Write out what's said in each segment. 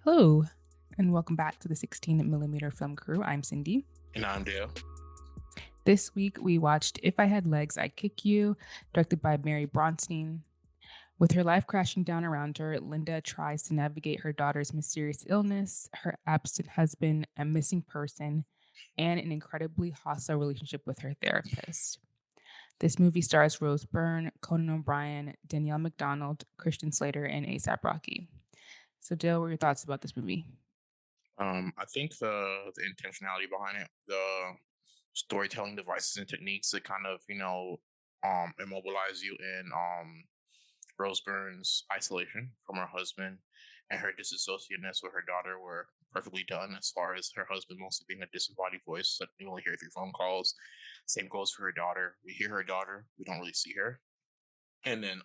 Hello, and welcome back to the 16 millimeter film crew. I'm Cindy. And I'm Dale. This week we watched If I Had Legs, I'd Kick You, directed by Mary Bronstein. With her life crashing down around her, Linda tries to navigate her daughter's mysterious illness, her absent husband, a missing person, and an incredibly hostile relationship with her therapist. This movie stars Rose Byrne, Conan O'Brien, Danielle McDonald, Christian Slater, and ASAP Rocky. So, Dale, what are your thoughts about this movie? I think the intentionality behind it, the storytelling devices and techniques that kind of immobilize you in Rose Byrne's isolation from her husband and her disassociatedness with her daughter were perfectly done. As far as her husband mostly being a disembodied voice that you only hear through phone calls. Same goes for her daughter. We hear her daughter, we don't really see her, and then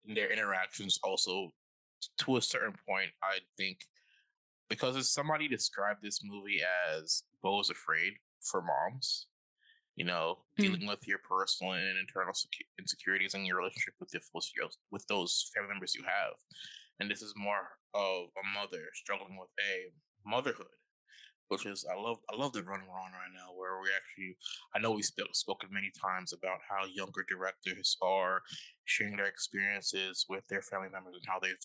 in their interactions also to a certain point, I think because as somebody described this movie as Bo's Afraid for moms, Mm. dealing with your personal and internal insecurities in your relationship with those family members you have. And this is more of a mother struggling with a motherhood, which is I love the run we're on right now, where we actually I know we've spoken many times about how younger directors are sharing their experiences with their family members and how they've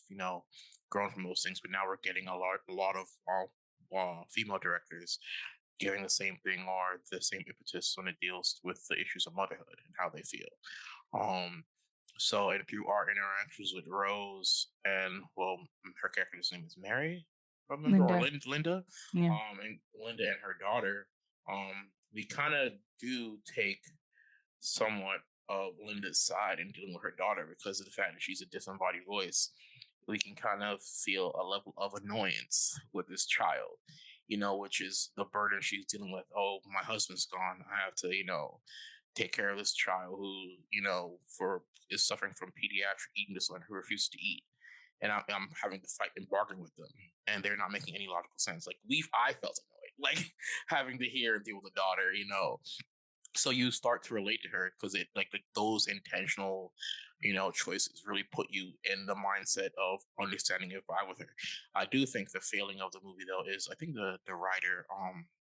grown from those things, but now we're getting a lot of female directors giving the same thing or the same impetus when it deals with the issues of motherhood and how they feel. Um, and through our interactions with Rose and her character's name is Mary, I remember, or Linda. Linda, Yeah. and Linda and her daughter, we kind of do take somewhat of Linda's side in dealing with her daughter because of the fact that she's a disembodied voice. We can kind of feel a level of annoyance with this child, which is the burden she's dealing with. Oh, my husband's gone. I have to, take care of this child who, for is suffering from pediatric eating disorder who refuses to eat. And I'm having to fight and bargain with them, and they're not making any logical sense. Like I felt annoyed, like having to hear and deal with a daughter, so you start to relate to her because it like those intentional choices really put you in the mindset of understanding and vibe with her. I do think the failing of the movie though is I think the writer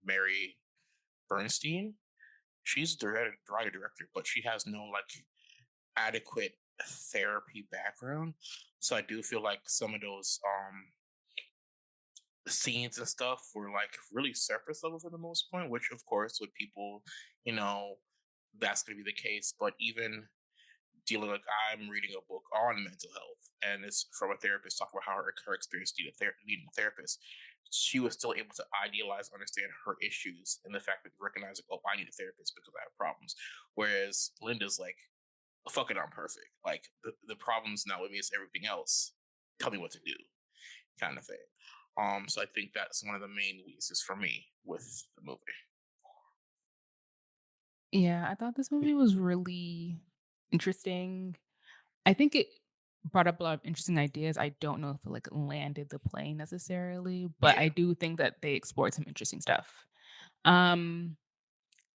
Mary Bernstein, she's the writer director, but she has no like adequate therapy background, so I do feel like some of those scenes and stuff were like really surface level for the most point, which of course with people, you know, that's gonna be the case. But even dealing like I'm reading a book on mental health and it's from a therapist talking about how her experience needing a therapist. She was still able to idealize, understand her issues and the fact that recognizing, oh, I need a therapist because I have problems. Whereas Linda's like, fuck it, I'm perfect. Like the problem's not with me, it's everything else. Tell me what to do, kind of thing. So I think that's one of the main weaknesses for me with the movie. Yeah, I thought this movie was really interesting. I think it brought up a lot of interesting ideas. I don't know if it like landed the plane necessarily, but I Yeah, do think that they explored some interesting stuff. Um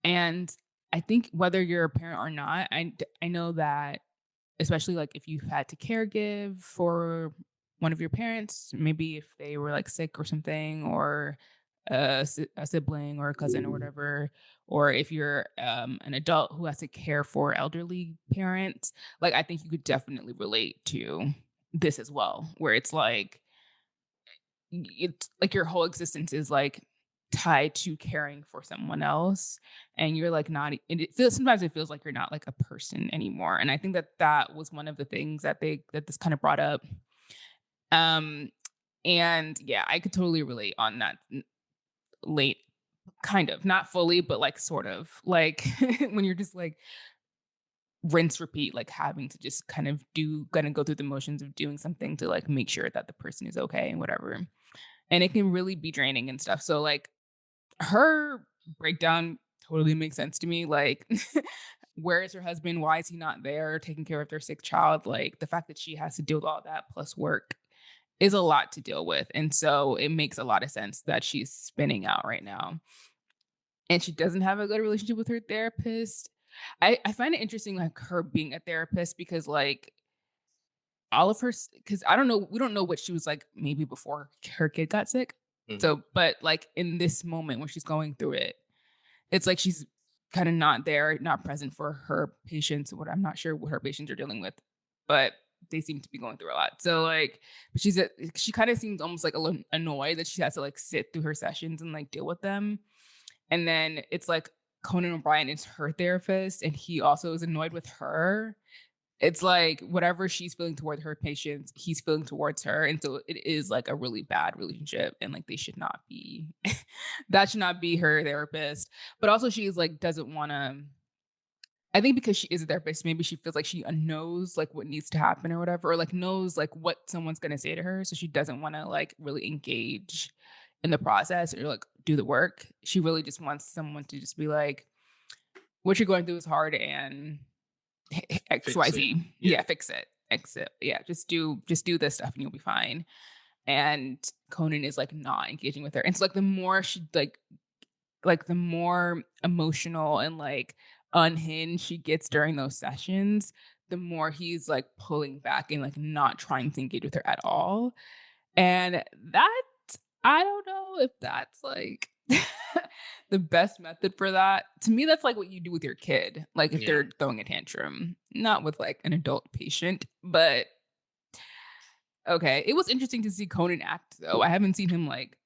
and I think whether you're a parent or not, I know that especially like if you had to caregive for one of your parents, maybe if they were like sick or something, or a sibling or a cousin or whatever, or if you're an adult who has to care for elderly parents, like I think you could definitely relate to this as well, where it's like it's like your whole existence is like tied to caring for someone else, and you're like not and it feels sometimes it feels like you're not like a person anymore, and I think that that was one of the things that this kind of brought up. um and yeah, I could totally relate on that late, kind of not fully but like sort of like when you're just like rinse repeat, like having to just kind of do gonna go through the motions of doing something to like make sure that the person is okay and whatever, and it can really be draining and stuff. So like her breakdown totally makes sense to me. Like, where is her husband? Why is he not there taking care of their sick child? Like, the fact that she has to deal with all that plus work is a lot to deal with. And so it makes a lot of sense that she's spinning out right now. And she doesn't have a good relationship with her therapist. I find it interesting, like her being a therapist, because like all of her, because I don't know, we don't know what she was like maybe before her kid got sick. Hmm. So, but like in this moment when she's going through it, it's like she's kind of not there, not present for her patients. What I'm not sure what her patients are dealing with, but they seem to be going through a lot. So like, but she kind of seems almost like a little annoyed that she has to like sit through her sessions and like deal with them. And then it's like Conan O'Brien is her therapist, and he also is annoyed with her. It's like whatever she's feeling toward her patients, he's feeling towards her. And so it is like a really bad relationship. And like they should not be that should not be her therapist. But also she is like doesn't wanna, I think because she is a therapist, maybe she feels like she knows like what needs to happen or whatever, or like knows like what someone's gonna say to her. So she doesn't want to like really engage in the process or like do the work. She really just wants someone to just be like, what you're going through is hard and Fix it. XYZ. Yeah. Yeah, fix it. Exit. Yeah, just do this stuff and you'll be fine. And Conan is like not engaging with her. And so like the more she like the more emotional and like unhinged she gets during those sessions, the more he's like pulling back and like not trying to engage with her at all. And that I don't know if that's like the best method for that. To me, that's like what you do with your kid, like if Yeah. they're throwing a tantrum, not with like an adult patient. But okay, it was interesting to see Conan act though. I haven't seen him like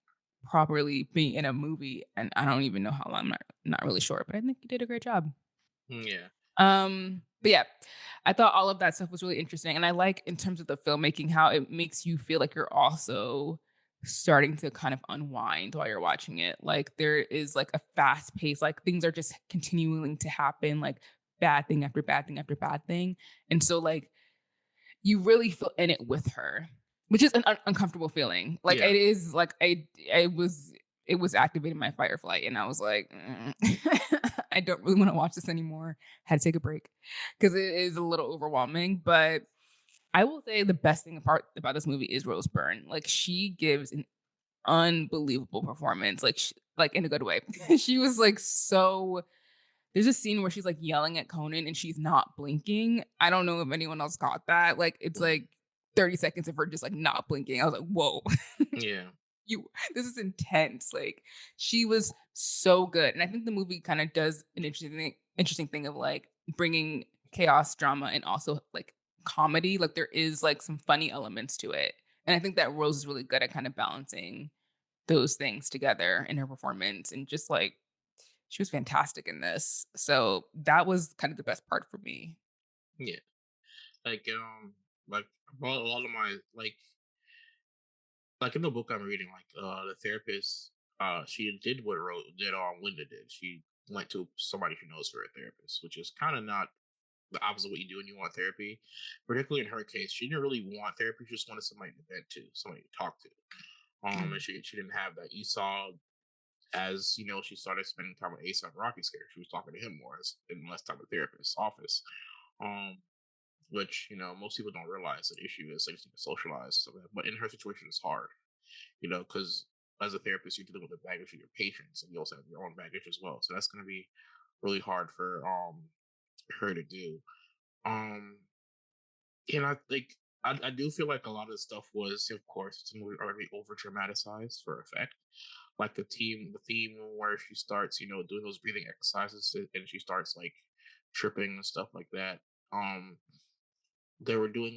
properly be in a movie, and I don't even know how long. I'm not really sure, but I think he did a great job. Yeah. But yeah, I thought all of that stuff was really interesting. And I like in terms of the filmmaking how it makes you feel like you're also starting to kind of unwind while you're watching it. Like there is like a fast pace, like things are just continuing to happen, like bad thing after bad thing after bad thing. And so like you really feel in it with her, which is an uncomfortable feeling. Like Yeah. it is like it was activating my fight or flight, and I was like, I don't really want to watch this anymore. Had to take a break because it is a little overwhelming. But I will say the best thing apart about this movie is Rose Byrne. Like she gives an unbelievable performance, like in a good way. She was like so there's a scene where she's like yelling at Conan and she's not blinking. I don't know if anyone else caught that. Like it's Mhm. like 30 seconds of her just like not blinking. I was like, whoa, Yeah. you this is intense. Like she was so good. And I think the movie kind of does an interesting thing of like bringing chaos, drama, and also like comedy. Like there is like some funny elements to it. And I think that Rose is really good at kind of balancing those things together in her performance and just like she was fantastic in this. So that was kind of the best part for me. Yeah. Like like a lot of my like in the book I'm reading, like the therapist, she did what Linda did. She went to somebody who knows for a therapist, which is kind of not the opposite of what you do when you want therapy. Particularly in her case, she didn't really want therapy; she just wanted somebody to vent to, somebody to talk to. And Mm. she didn't have that. You saw as she started spending time with Ace on Rocky's character, she was talking to him more and less time at the therapist's office. Um, which most people don't realize the issue is they just need to socialize. So that, but in her situation, it's hard, because as a therapist, you're dealing with the baggage of your patients, and you also have your own baggage as well. So that's going to be really hard for her to do. Um, and I think I do feel like a lot of the stuff was, of course, it's a movie already over dramatized for effect. Like the theme where she starts, doing those breathing exercises and she starts like tripping and stuff like that. Um, they were doing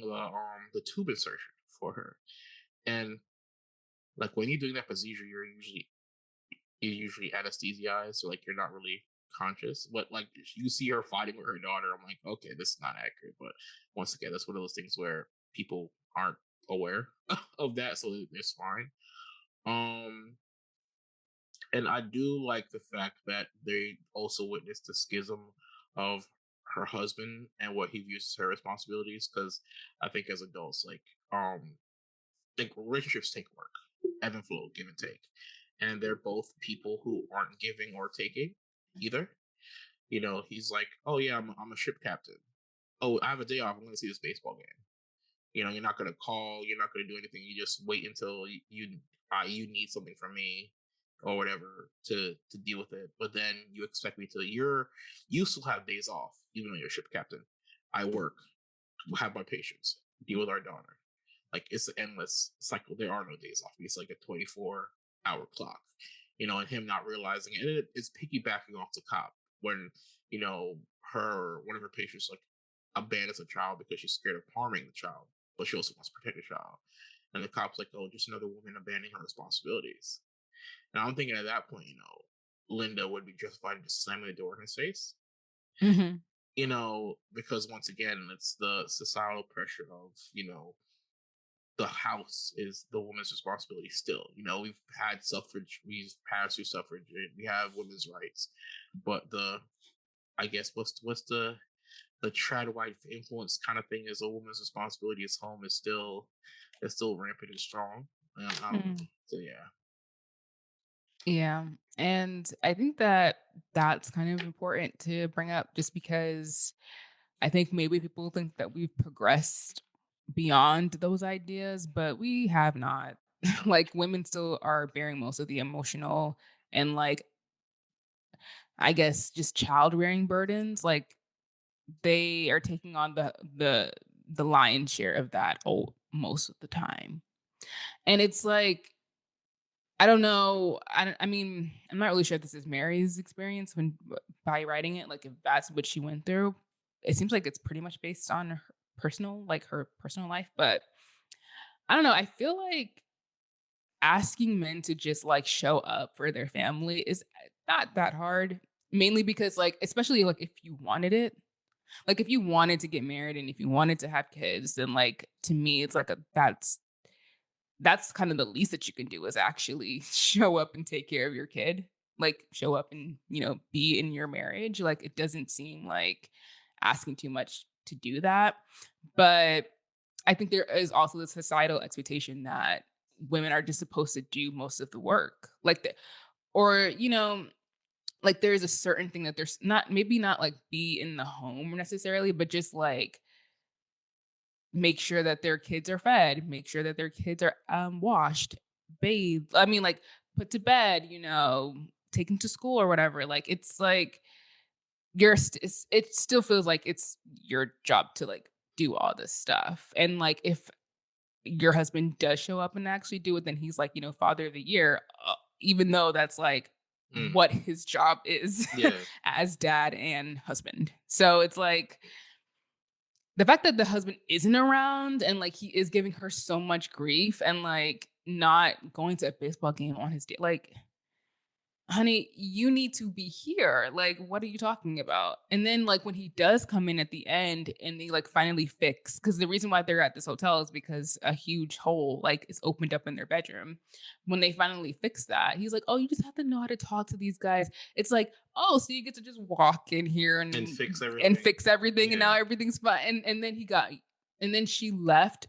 the tube insertion for her, and like when you're doing that procedure, you're usually anesthetized, so like you're not really conscious. But like you see her fighting with her daughter, I'm like, okay, this is not accurate. But once again, that's one of those things where people aren't aware of that, so it's fine. Um, and I do like the fact that they also witnessed the schism of her husband and what he views as her responsibilities. Because I think as adults, like relationships take work, ebb and flow, give and take, and they're both people who aren't giving or taking either. He's like, oh yeah, I'm a ship captain. Oh, I have a day off. I'm going to see this baseball game. You're not going to call. You're not going to do anything. You just wait until you need something from me or whatever to deal with it. But then you expect me to. You still have days off, even though you're a ship captain. I work. Have my patience. deal with our daughter. Like it's an endless cycle. There are no days off. It's like a 24-hour clock, and him not realizing it. And it's piggybacking off the cop when, her one of her patients like abandons a child because she's scared of harming the child, but she also wants to protect the child. And the cop's like, oh, just another woman abandoning her responsibilities. And I'm thinking at that point, Linda would be justified in just slamming the door in his face. Mhm. Because once again, it's the societal pressure of, the house is the woman's responsibility still. We've had suffrage, we've passed through suffrage, we have women's rights, but I guess what's the trad wife influence kind of thing is a woman's responsibility as home is still rampant and strong. I don't know. Mm. So yeah. Yeah, and I think that that's kind of important to bring up just because I think maybe people think that we've progressed beyond those ideas, but we have not. Like, women still are bearing most of the emotional and, like, I guess, just child-rearing burdens, like, they are taking on the lion's share of that most of the time, and it's like, I don't know. I mean, I'm not really sure if this is Mary's experience by writing it, like, if that's what she went through. It seems like it's pretty much based on her personal life, but I don't know, I feel like asking men to just, like, show up for their family is, not that hard, mainly because, like, especially, like, if you wanted it. Like, if you wanted to get married and if you wanted to have kids, then, like, to me, it's like that's kind of the least that you can do is actually show up and take care of your kid. Like, show up and, be in your marriage. Like, it doesn't seem like asking too much to do that. But I think there is also the societal expectation that women are just supposed to do most of the work. Like, or, like there's a certain thing that there's not, maybe not like be in the home necessarily, but just like make sure that their kids are fed, make sure that their kids are, washed, bathed, I mean, like, put to bed, taken to school or whatever, like, it's like it still feels like it's your job to, like, do all this stuff, and, like, if your husband does show up and actually do it, then he's, like, father of the year, even though that's, like, Mm, what his job is yeah. as dad and husband. So, it's like the fact that the husband isn't around and, like, he is giving her so much grief and, like, not going to a baseball game on his day, like, "Honey, you need to be here, like, what are you talking about?" And then, like, when he does come in at the end and they, like, finally fix, because the reason why they're at this hotel is because a huge hole, like, is opened up in their bedroom. When they finally fix that, he's like, "Oh, you just have to know how to talk to these guys." It's like, "Oh, so you get to just walk in here And and fix everything. fix everything, and now Yeah. everything's fine." And then she left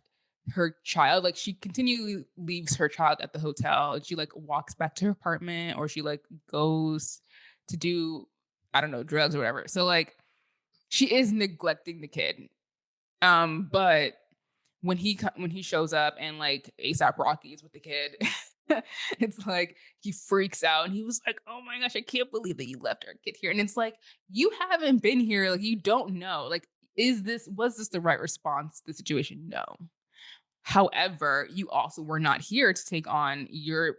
her child, like, she continually leaves her child at the hotel, and she, like, walks back to her apartment, or she, like, goes to do, I don't know, drugs or whatever. So, like, she is neglecting the kid. But when he shows up and, like, ASAP Rocky is with the kid, it's like he freaks out, and he was like, "Oh my gosh, I can't believe that you left our kid here." And it's like, "You haven't been here, like, you don't know. Like, was this the right response to the situation? No." However, you also were not here to take on your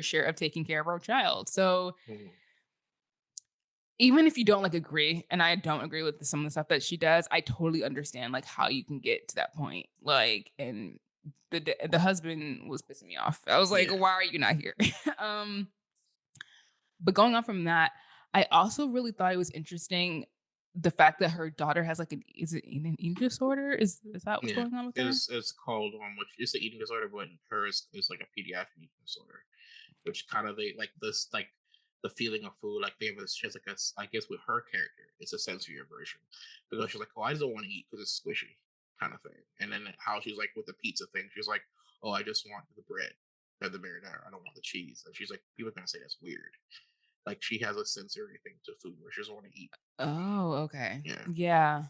share of taking care of our child. So, Mhm. even if you don't, like, agree, and I don't agree with some of the stuff that she does, I totally understand, like, how you can get to that point. Like, and the husband was pissing me off. I was like, Yeah. "Why are you not here?" Um, but going on from that, I also really thought it was interesting the fact that her daughter has, like, an eating disorder? Is that what's Yeah. going on with her? It's called which it's an eating disorder, but hers is like a pediatric eating disorder, which kind of they like this like the feeling of food. Like they have this, she has like I guess with her character, it's a sensory aversion because she's like, oh, I just don't want to eat because it's squishy kind of thing. And then how she's like with the pizza thing, she's like, oh, I just want the bread and the marinara. I don't want the cheese. And she's like, people are gonna say that's weird. Like she has a sensory thing to food where she doesn't want to eat. Oh, okay. Yeah. Yeah.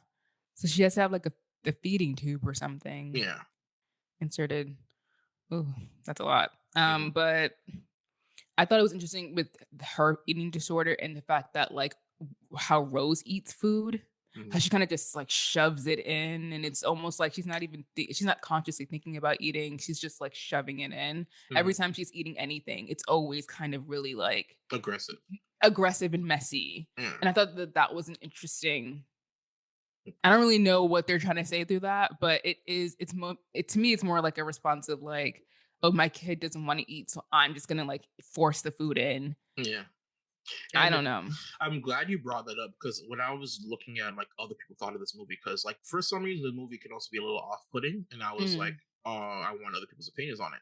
So she has to have, like, a feeding tube or something Yeah. inserted. Ooh, that's a lot. Hmm. But I thought it was interesting with her eating disorder and the fact that, like, how Rose eats food. how Mhm. she kinda just, like, shoves it in, and it's almost like she's not consciously thinking about eating, she's just, like, shoving it in. Every Mhm. time she's eating anything, it's always kind of really, like, Aggressive. aggressive and messy, Yeah. and I thought that that was an interesting. I don't really know what they're trying to say through that, but it to me, it's more like a response of, like, "Oh, my kid doesn't wanna eat, so I'm just gonna, like, force the food in." Yeah. I And don't know. I'm glad you brought that up because when I was looking at like other people thought of this movie, because like for some reason the movie can also be a little off-putting, and I was like, Mm, I want other people's opinions on it.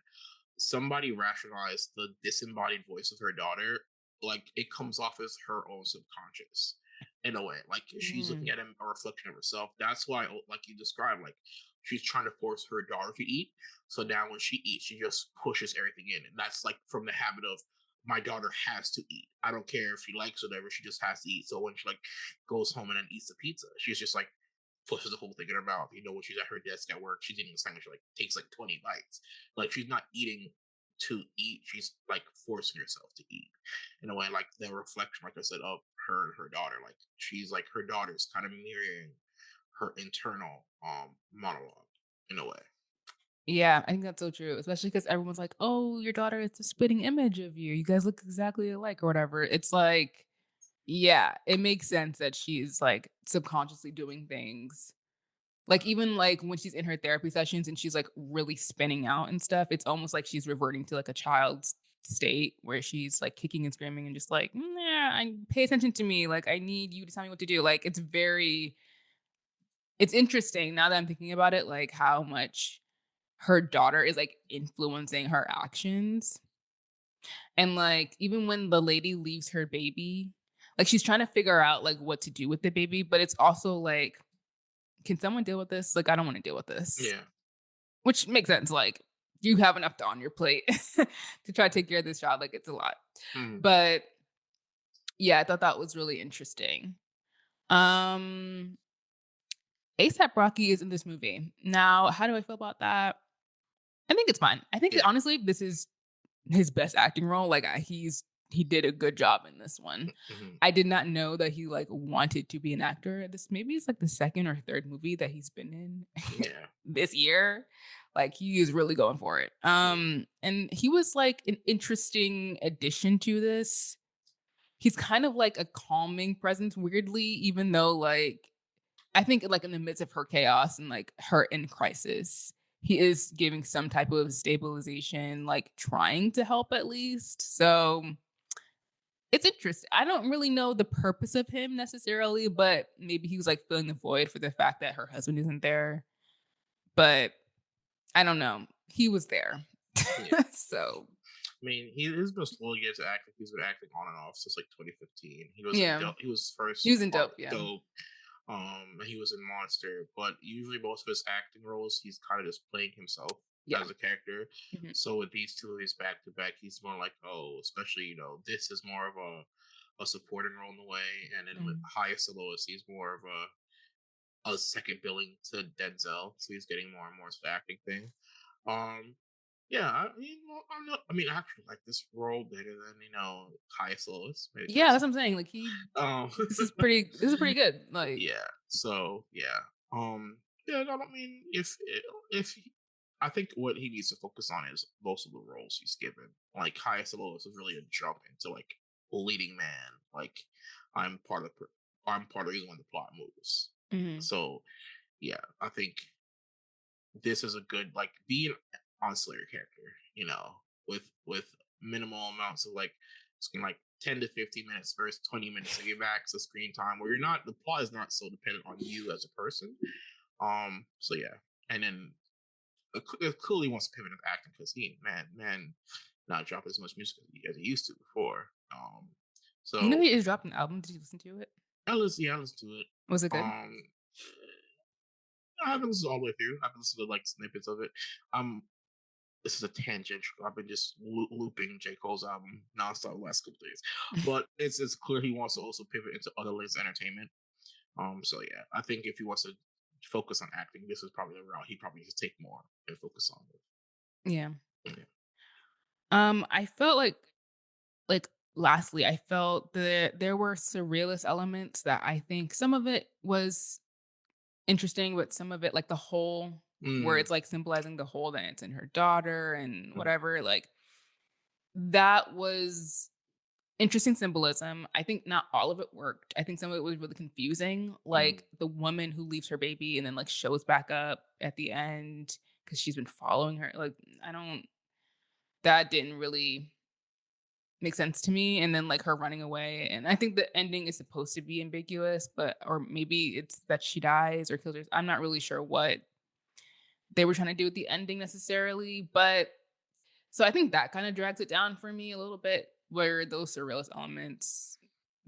Somebody rationalized the disembodied voice of her daughter, like it comes off as her own subconscious in a way. Like she's looking mm, at a reflection of herself. That's why, like you described, like she's trying to force her daughter to eat. So now when she eats, she just pushes everything in. And that's like from the habit of my daughter has to eat. I don't care if she likes whatever, she just has to eat. So when she like goes home and then eats the pizza, she's just like pushes the whole thing in her mouth. You know, when she's at her desk at work, she's eating a sandwich, like takes like 20 bites. Like she's not eating to eat, she's like forcing herself to eat in a way, like the reflection, like I said, of her and her daughter. Like she's like her daughter's kind of mirroring her internal monologue in a way. yeah, I think that's so true, especially because everyone's like, "Oh, your daughter is a spitting image of you. You guys look exactly alike," or whatever. It's like, yeah, it makes sense that she's, like, subconsciously doing things. Like, even, like, when she's in her therapy sessions and she's, like, really spinning out and stuff, it's almost like she's reverting to, like, a child's state where she's, like, kicking and screaming and just like, "Nah, I pay attention to me, like, I need you to tell me what to do." Like, it's interesting now that I'm thinking about it, like, how much her daughter is, like, influencing her actions, and, like, even when the lady leaves her baby, like, she's trying to figure out, like, what to do with the baby, but it's also like, "Can someone deal with this? Like, I don't wanna deal with this." Yeah. Which makes sense, like, you have enough on your plate to try to take care of this child, like, it's a lot. Mhm. But, yeah, I thought that was really interesting. Um, A$AP Rocky is in this movie. Now, how do I feel about that? I think it's fine. I think Yeah. honestly, this is his best acting role. Like, he did a good job in this one. Hmm. I did not know that he, like, wanted to be an actor. This maybe it's, like, the 2nd or 3rd movie that he's been in Yeah. this year. Like, he is really going for it. Yeah. And he was, like, an interesting addition to this. He's kind of like a calming presence weirdly, even though, like, I think, like, in the midst of her chaos and, like, her in crisis, he is giving some type of stabilization, like, trying to help at least. So, it's interesting. I don't really know the purpose of him necessarily, but maybe he was, like, filling the void for the fact that her husband isn't there. But I don't know. He was there. Yeah. So, I mean, he's been slowly getting to acting. He's been acting on and off since like 2015. He was in yeah. Dope. He was He first was in part Dope, yeah. Dope. He was in Monster, but usually most of his acting roles, he's kind of just playing himself Yeah. as a character. Mhm, So with these two movies back to back, he's more like, oh, especially this is more of a supporting role in a way, and then with mhm. Highest to Lowest, he's more of a second billing to Denzel, so he's getting more and more to the acting thing. Um, yeah, I mean, well, I mean, I actually like this role better than Highest to Lowest, maybe Yeah, that's personally. what I'm saying, like, Um, this is pretty good, like. yeah. So yeah. Yeah. No, I mean, if I think what he needs to focus on is most of the roles he's given. Like Highest to Lowest is really a jump into like leading man. Like I'm part of I'm part of the reason why the plot moves. Mhm. So yeah, I think this is a good like being on Slayer character. With minimal amounts of like screen like 10 to 15 minutes versus 20 minutes of your max of screen time where you're not the plot is not so dependent on you as a person. So yeah. And then it clearly wants to pivot into acting because he man not dropping as much music as he used to before. You know So he just dropped an album, did you listen to it? I listen to it. Was it good? Um I haven't listened all the way through. I've listened to like snippets of it. Um this is a tangent. I've been just looping J. Cole's album nonstop the last couple days, but it's clear he wants to also pivot into other lanes of entertainment. So yeah, I think if he wants to focus on acting, this is probably the route he probably needs to take more and focus on. Yeah. Yeah. I felt like lastly, I felt that there were surrealist elements that I think some of it was interesting, but some of it, like the hole where Mm, it's like symbolizing the hole that it's in her daughter and mm, whatever, like that was interesting symbolism. I think not all of it worked. I think some of it was really confusing. mm, Like the woman who leaves her baby and then like shows back up at the end because she's been following her. Like, I don't, that didn't really make sense to me. And then like her running away. And I think the ending is supposed to be ambiguous, but, or maybe it's that she dies or kills her. I'm not really sure what they were trying to do with the ending necessarily. But so I think that kind of drags it down for me a little bit, where those surrealist elements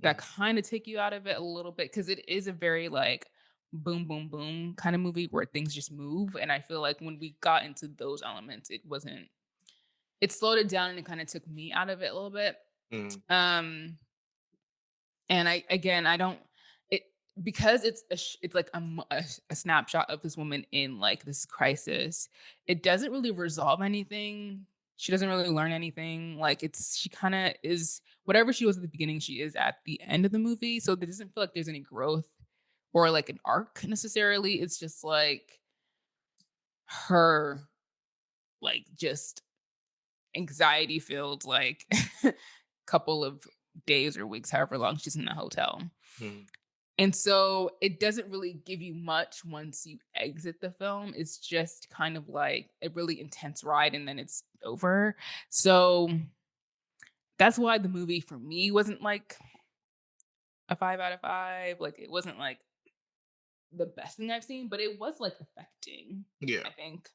that mm, kind of take you out of it a little bit because it is a very like boom, boom, boom kind of movie where things just move. And I feel like when we got into those elements, it wasn't, it slowed it down and it kind of took me out of it a little bit. mm. Um, and I again, I don't it because it's it's like a snapshot of this woman in like this crisis. It doesn't really resolve anything. She doesn't really learn anything. Like it's she kind of is whatever she was at the beginning, she is at the end of the movie. So it doesn't feel like there's any growth or like an arc necessarily. It's just like her like just anxiety filled like couple of days or weeks, however long she's in the hotel. Mm. And so it doesn't really give you much once you exit the film. It's just kind of like a really intense ride and then it's over. So that's why the movie for me wasn't like a 5 out of 5. Like it wasn't like the best thing I've seen, but it was like affecting, Yeah, I think.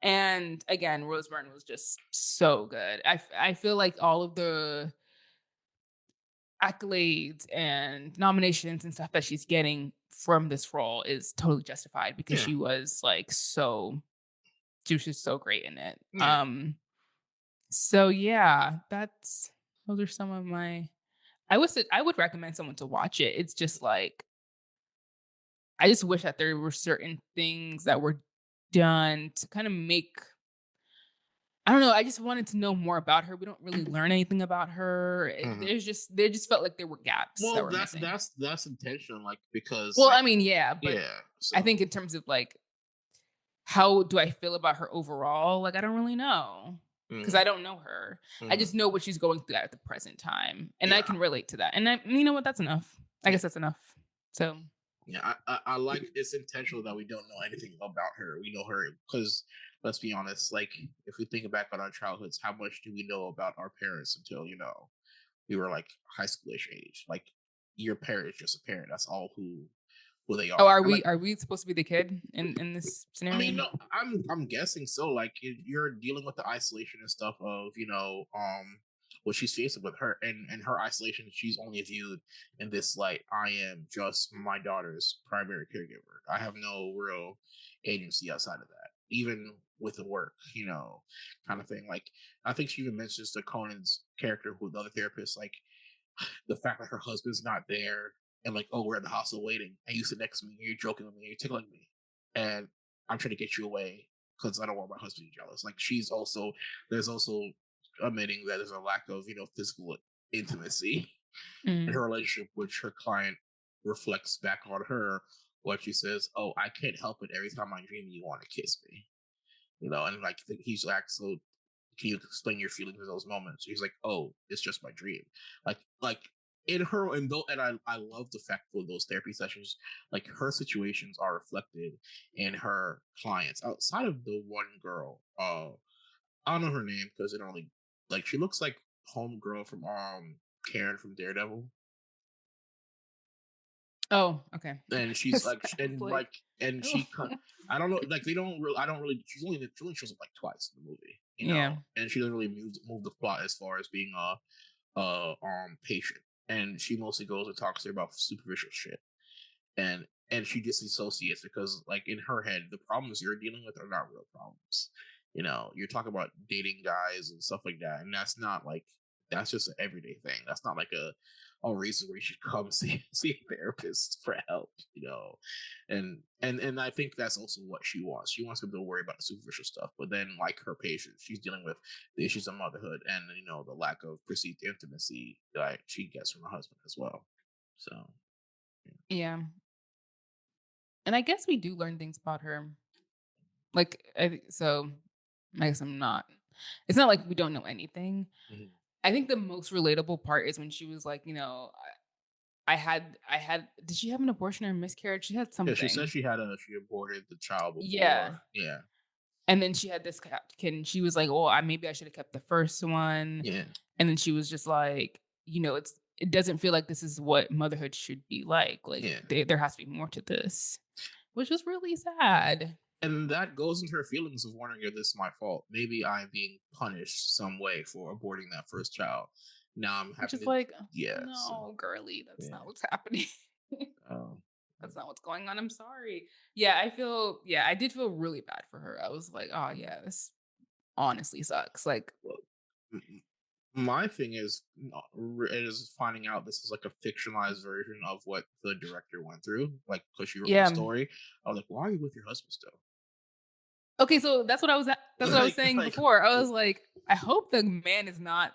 And again, Rose Byrne was just so good. I feel like all of the accolades and nominations and stuff that she's getting from this role is totally justified because yeah, she was like so she was just so great in it. yeah, So yeah, that's those are some of my I would recommend someone to watch it. It's just like I just wish that there were certain things that were done to kind of make I don't know, I just wanted to know more about her. We don't really learn anything about her. mhm. There just felt like there were gaps that Well, were missing. that's intentional, like, because, Well, like, I mean, yeah, but yeah, I think so in terms of, like, how do I feel about her overall? Like, I don't really know because mm, I don't know her. I mhm, just know what she's going through at the present time, and I yeah, can relate to that, and I you know what? That's enough. I yeah, guess that's enough. So yeah, I like it's intentional that we don't know anything about her. We know her because, let's be honest, like, if we think back on our childhoods, how much do we know about our parents until, we were, like, high schoolish age? Like, your parent is just a parent, that's all who they oh, are, and, like, are we supposed to be the kid in this I scenario? mean, no, I'm guessing so. Like, you're dealing with the isolation and stuff of, what she's facing with her, and her isolation. She's only viewed in this light. I am just my daughter's primary caregiver. I have no real agency outside of that, even with the work, kind of thing. Like, I think she even mentions the Conan's character, who the other therapist, like, the fact that her husband's not there, and, like, oh, we're at the hospital waiting and you sit next to me and you're joking with me and you're tickling me, and I'm trying to get you away because I don't want my husband to be jealous. Like, there's also admitting that there's a lack of, physical intimacy in Mm, her relationship, which her client reflects back on her. What she says, oh, I can't help it, every time I dream you want to kiss me, and, like, he's like, so can you explain your feelings in those moments? He's like, oh, it's just my dream. Like in her, and I love the fact for those therapy sessions, like, her situations are reflected in her clients. Outside of the one girl, I don't know her name because it only, like, she looks like homegirl from Karen from Daredevil, oh, okay. and she's 'Cause like, I was like, and oh. I don't know, like, they don't really, I don't really, she only shows up like twice in the movie, Yeah. and she doesn't really move the plot as far as being patient, and she mostly goes and talks to her about superficial shit, and she disassociates because, like, in her head, the problems you're dealing with are not real problems. You're talking about dating guys and stuff like that, and that's not, like, that's just an everyday thing. That's not like a reason where you should come see a therapist for help, and I think that's also what she wants. She wants people to worry about the superficial stuff, but then like her patients, she's dealing with the issues of motherhood and the lack of perceived intimacy that she gets from her husband as well. So yeah. Yeah. And I guess we do learn things about her. Like, so I guess I'm not. It's not like we don't know anything. Mhm. I think the most relatable part is when she was like, I had, did she have an abortion or a miscarriage? She had Yeah, she said something. she aborted the child Yeah. before. Yeah, And then she had this kid and she was like, oh, maybe I should have kept the first one. yeah, And then she was just like, it doesn't feel like this is what motherhood should be like. Like yeah. there has to be more to this, which was really sad. And that goes into her feelings of wondering if this is my fault. Maybe I'm being punished some way for aborting that first child. Now I'm Which having is to, like, yeah. So no, girly, that's yeah. not what's happening. Um, That's not what's going on. I'm sorry. Yeah, I did feel really bad for her. I was like, oh yeah, this honestly sucks. Like, well, m- m- my thing is is finding out this is like a fictionalized version of what the director went through. Like, because she wrote the yeah. story, I was like, why are you with your husband still? Okay, so that's what I was saying Like, before. I was like, I hope the man is not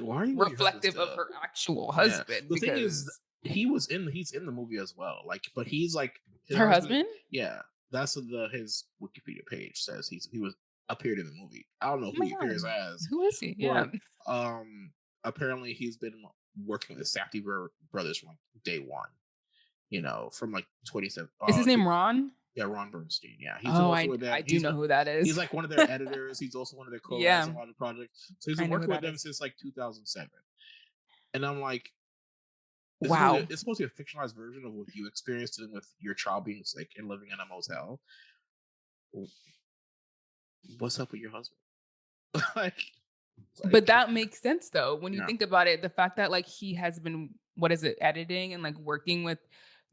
why are you with your husband reflective of still? her actual Yeah. husband The thing is, because he's in the movie as well. Like, but he's like his her husband. husband? Yeah, that's what his Wikipedia page says. He was appeared in the movie. I don't know Oh who my he appears god. as, Who is he? Yeah. but apparently he's been working with the Safdie brothers from like day one. From like 27. Is his name Ron? Yeah, Ron Bernstein. Yeah, he's been Oh, working with them. I do know who that is. He's like one of their editors. He's also one of their co-writers Yeah, on a lot of projects. So he's I been know who working with that them is. since like 2007. And I'm like, Wow. it's supposed to be a fictionalized version of what you experienced dealing with your child being sick and living in a motel. What's up with your husband? like, But like, that makes sense though when you no, think about it. The fact that like he has been what is it editing and like working with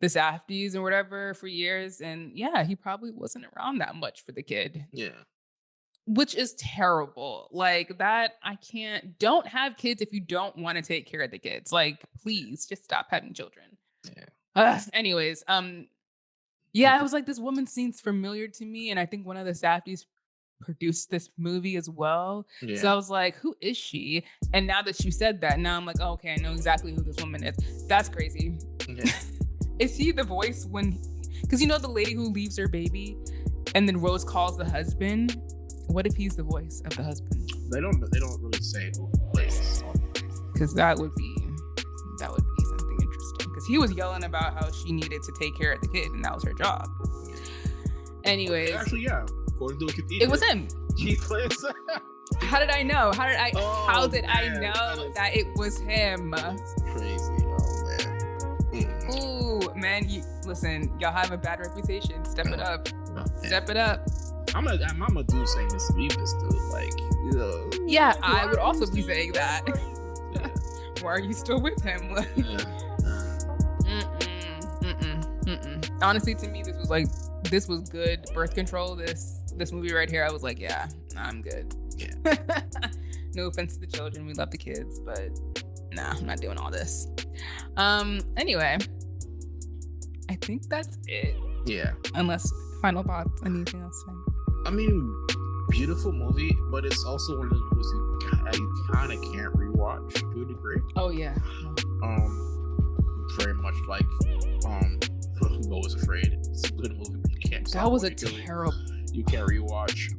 the Safdies or whatever for years, and yeah, he probably wasn't around that much for the kid, yeah, which is terrible. Like that, I can't. Don't have kids if you don't want to take care of the kids. Like, please just stop having children. yeah, Anyways, yeah, I was like, this woman seems familiar to me, and I think one of the Safdies produced this movie as well. So yeah, I was like, who is she? And now that you said that, now I'm like, oh, okay, I know exactly who this woman is. That's crazy. yeah. Is he the voice when, because the lady who leaves her baby and then Rose calls the husband? What if he's the voice of the husband? They don't really say who plays. Because that would be something interesting. Because he was yelling about how she needed to take care of the kid and that was her job. Anyways, Actually, yeah. According to Wikipedia, it was him. he plays. How did I know? Oh, How did I man, know that it was him? That's crazy. Oh man. Ooh, man, listen, y'all have a bad reputation. Step it up. Oh, Step it up. I'm a dude saying this to leave this dude. Like, Yeah, why I would are also you be still saying that. Yeah. Why are you still with him? Honestly, to me, this was good birth control. This movie right here, I was like, yeah, I'm good. Yeah. No offense to the children, we love the kids, but nah, I'm not doing all this. Anyway, I think that's it. Yeah. Unless final thoughts, anything else? I mean, beautiful movie, but it's also one of those movies you kind of can't rewatch to a degree. Oh yeah. Very much like Bo Was Afraid. It's a good movie, but you can't. That was a terrible. You can't rewatch.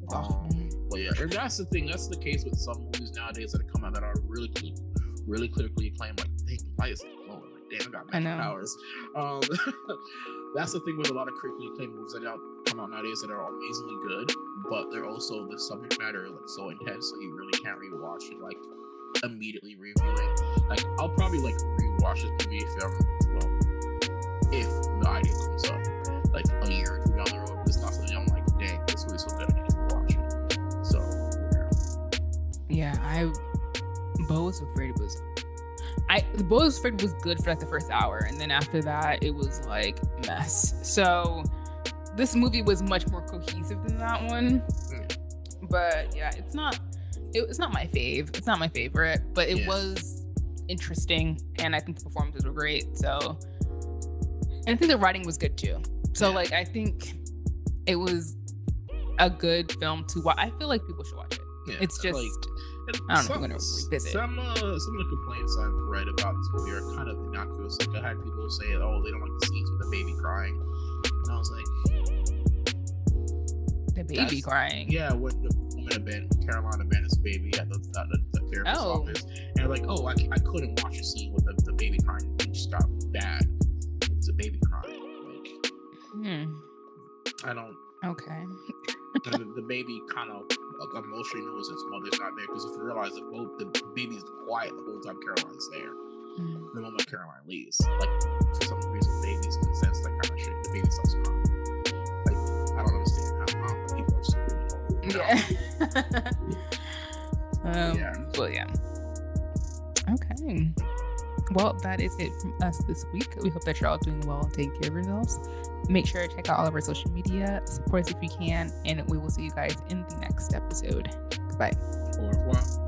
But yeah, and that's the thing. That's the case with some movies nowadays that come out that are really good, really critically acclaimed. Like, dang, why is it low? Like, damn, I got magic powers. That's the thing with a lot of critically acclaimed movies that come out nowadays that are amazingly good, but they're also the subject matter like so intense that you really can't rewatch it like immediately review it. Like, I'll probably like rewatch this movie if the idea comes up like a year or two down the road. It's not something I'm like, dang, this movie's so good, I need to watch it. So yeah, Bo Was Afraid Bo Was Afraid was good for like the first hour, and then after that it was like mess. So this movie was much more cohesive than that one. But yeah, it's not my fave. It's not my favorite, but it Yeah, was interesting, and I think the performances were great. So, and I think the writing was good too. So, yeah, like, I think it was a good film to watch. I feel like people should watch it. yeah. It's just, Like, and I don't know if I'm gonna revisit. some of the complaints I've read about this movie are kind of innocuous. Like I had people say, "Oh, they don't like the scenes with the baby crying," and I was like, The baby "That's crying. yeah." When the woman Caroline abandons the baby at the therapist's Oh, office, and like, "Oh, I couldn't watch a scene with the baby crying. It just got bad. It's a baby crying. Like hmm. I don't." Okay. The baby kind of emotionally knows its mother's not there because if you realize that both the baby's quiet the whole time Caroline's there. Mm. The moment Caroline leaves, like for some reason, babies can sense that kind of shit. The baby starts crying. Like I don't understand how people are so weird. Yeah. Yeah. Well, yeah. Okay. Well, that is it from us this week. We hope that you're all doing well and taking care of yourselves. Make sure to check out all of our social media, support us if you can, and we will see you guys in the next episode. Goodbye. Au revoir.